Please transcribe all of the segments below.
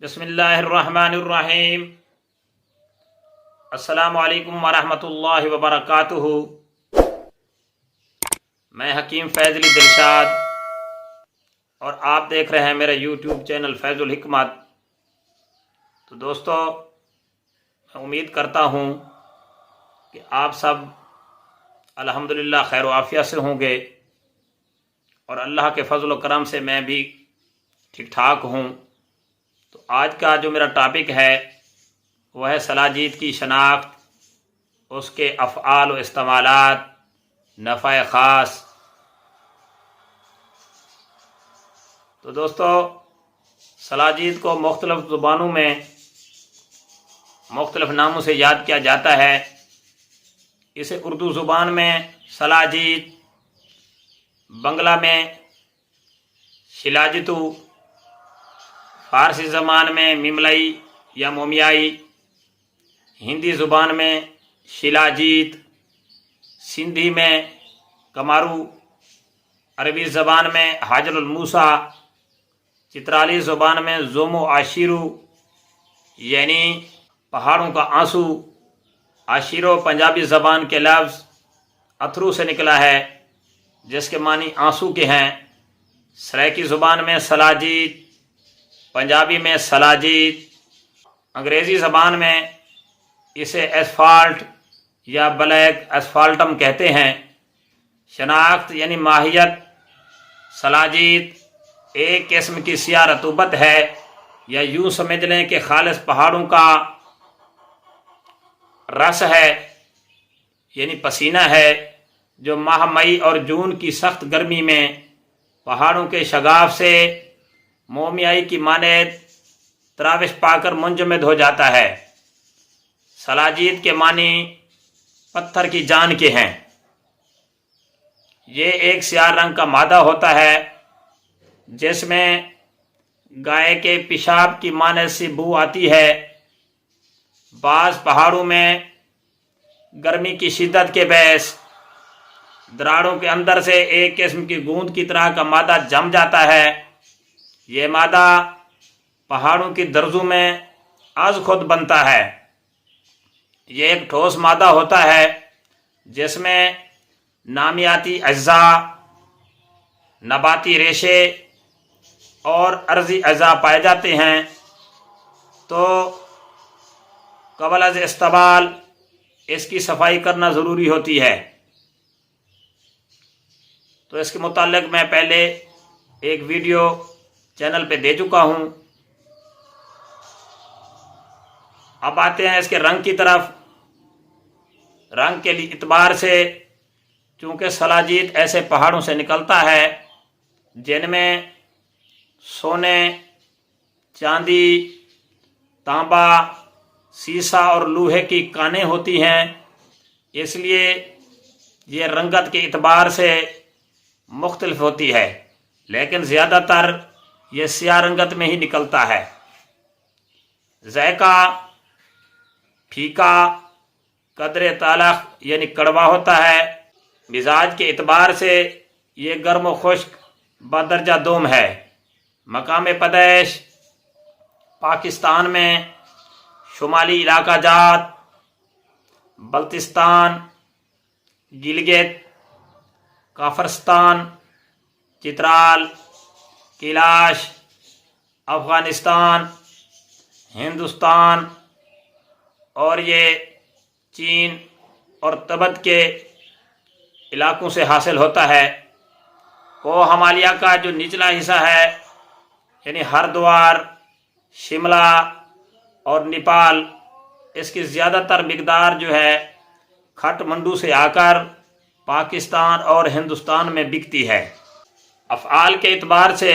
بسم اللہ الرحمن الرحیم۔ السلام علیکم ورحمۃ اللہ وبرکاتہ۔ میں حکیم فیض علی دلشاد اور آپ دیکھ رہے ہیں میرا یوٹیوب چینل فیض الحکمت۔ تو دوستو، میں امید کرتا ہوں کہ آپ سب الحمدللہ خیر و عافیت سے ہوں گے، اور اللہ کے فضل و کرم سے میں بھی ٹھیک ٹھاک ہوں۔ تو آج کا جو میرا ٹاپک ہے وہ ہے سلاجید کی شناخت، اس کے افعال و استعمالات، نفع خاص۔ تو دوستو، سلاجید کو مختلف زبانوں میں مختلف ناموں سے یاد کیا جاتا ہے۔ اسے اردو زبان میں سلاجید، بنگلہ میں شلاجتو، فارسی زبان میں مملئی یا مومیائی، ہندی زبان میں شلاجیت، سندھی میں کمارو، عربی زبان میں حاجر الموسیٰ، چترالی زبان میں زومو عاشیرو یعنی پہاڑوں کا آنسو۔ عاشیرو پنجابی زبان کے لفظ اتھرو سے نکلا ہے، جس کے معنی آنسو کے ہیں۔ سرائکی زبان میں سلاجید، پنجابی میں سلاجید، انگریزی زبان میں اسے ایسفالٹ یا بلیک ایسفالٹم کہتے ہیں۔ شناخت یعنی ماہیت، سلاجید ایک قسم کی سیاہ رطوبت ہے، یا یوں سمجھ لیں کہ خالص پہاڑوں کا رس ہے، یعنی پسینہ ہے، جو ماہ مئی اور جون کی سخت گرمی میں پہاڑوں کے شگاف سے مومیائی کی مانند تراوش پا کر منجمد ہو جاتا ہے۔ سلاجید کے معنی پتھر کی جان کے ہیں۔ یہ ایک سیاہ رنگ کا مادہ ہوتا ہے جس میں گائے کے پیشاب کی مانند سی بو آتی ہے۔ بعض پہاڑوں میں گرمی کی شدت کے باعث دراڑوں کے اندر سے ایک قسم کی گوند کی طرح کا مادہ جم جاتا ہے۔ یہ مادہ پہاڑوں کی درزوں میں از خود بنتا ہے۔ یہ ایک ٹھوس مادہ ہوتا ہے جس میں نامیاتی اجزاء، نباتی ریشے اور عرضی اجزاء پائے جاتے ہیں۔ تو قبل از استعمال اس کی صفائی کرنا ضروری ہوتی ہے۔ تو اس کے متعلق میں پہلے ایک ویڈیو چینل پہ دے چکا ہوں۔ اب آتے ہیں اس کے رنگ کی طرف۔ رنگ کے اعتبار سے چونکہ سلاجید ایسے پہاڑوں سے نکلتا ہے جن میں سونے، چاندی، تانبا، سیسا اور لوہے کی کانیں ہوتی ہیں، اس لیے یہ رنگت کے اعتبار سے مختلف ہوتی ہے، لیکن زیادہ تر یہ سیاہ رنگت میں ہی نکلتا ہے۔ ذائقہ پھیکا، قدر تالخ یعنی کڑوا ہوتا ہے۔ مزاج کے اعتبار سے یہ گرم و خشک بدرجہ دوم ہے۔ مقام پیدائش پاکستان میں شمالی علاقہ جات، بلتستان، گلگت، کافرستان، چترال، کیلاش، افغانستان، ہندوستان اور یہ چین اور تبت کے علاقوں سے حاصل ہوتا ہے۔ کوہ ہمالیہ کا جو نچلا حصہ ہے، یعنی ہردوار، شملہ اور نیپال، اس کی زیادہ تر مقدار جو ہے کھٹ منڈو سے آ کر پاکستان اور ہندوستان میں بکتی ہے۔ افعال کے اعتبار سے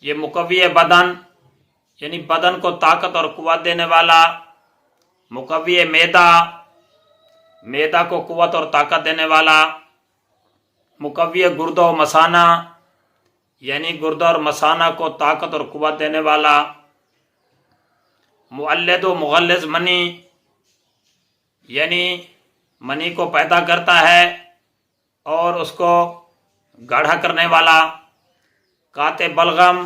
یہ مقوی بدن یعنی بدن کو طاقت اور قوت دینے والا، مقوی معدہ، معدہ کو قوت اور طاقت دینے والا، مقوی گردہ و مثانہ یعنی گردہ اور مثانہ کو طاقت اور قوت دینے والا، مولد و مغلظ منی یعنی منی کو پیدا کرتا ہے اور اس کو گاڑھا کرنے والا، قاطع بلغم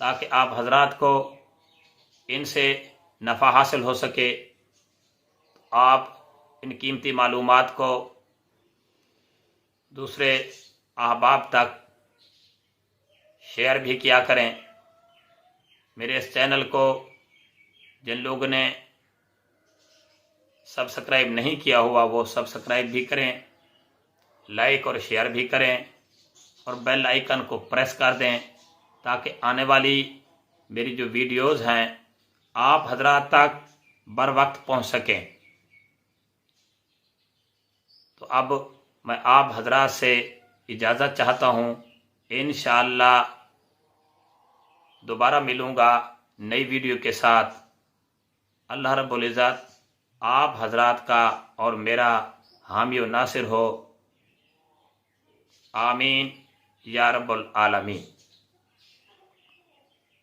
تاکہ آپ حضرات کو ان سے نفع حاصل ہو سکے۔ آپ ان قیمتی معلومات کو دوسرے احباب تک شیئر بھی کیا کریں۔ میرے اس چینل کو جن لوگوں نے سبسکرائب نہیں کیا ہوا وہ سبسکرائب بھی کریں، لائک اور شیئر بھی کریں، اور بیل آئیکن کو پریس کر دیں تاکہ آنے والی میری جو ویڈیوز ہیں آپ حضرات تک بر وقت پہنچ سکیں۔ تو اب میں آپ حضرات سے اجازت چاہتا ہوں، انشاءاللہ دوبارہ ملوں گا نئی ویڈیو کے ساتھ۔ اللہ رب العزت آپ حضرات کا اور میرا حامی و ناصر ہو، آمین یا رب العالمین۔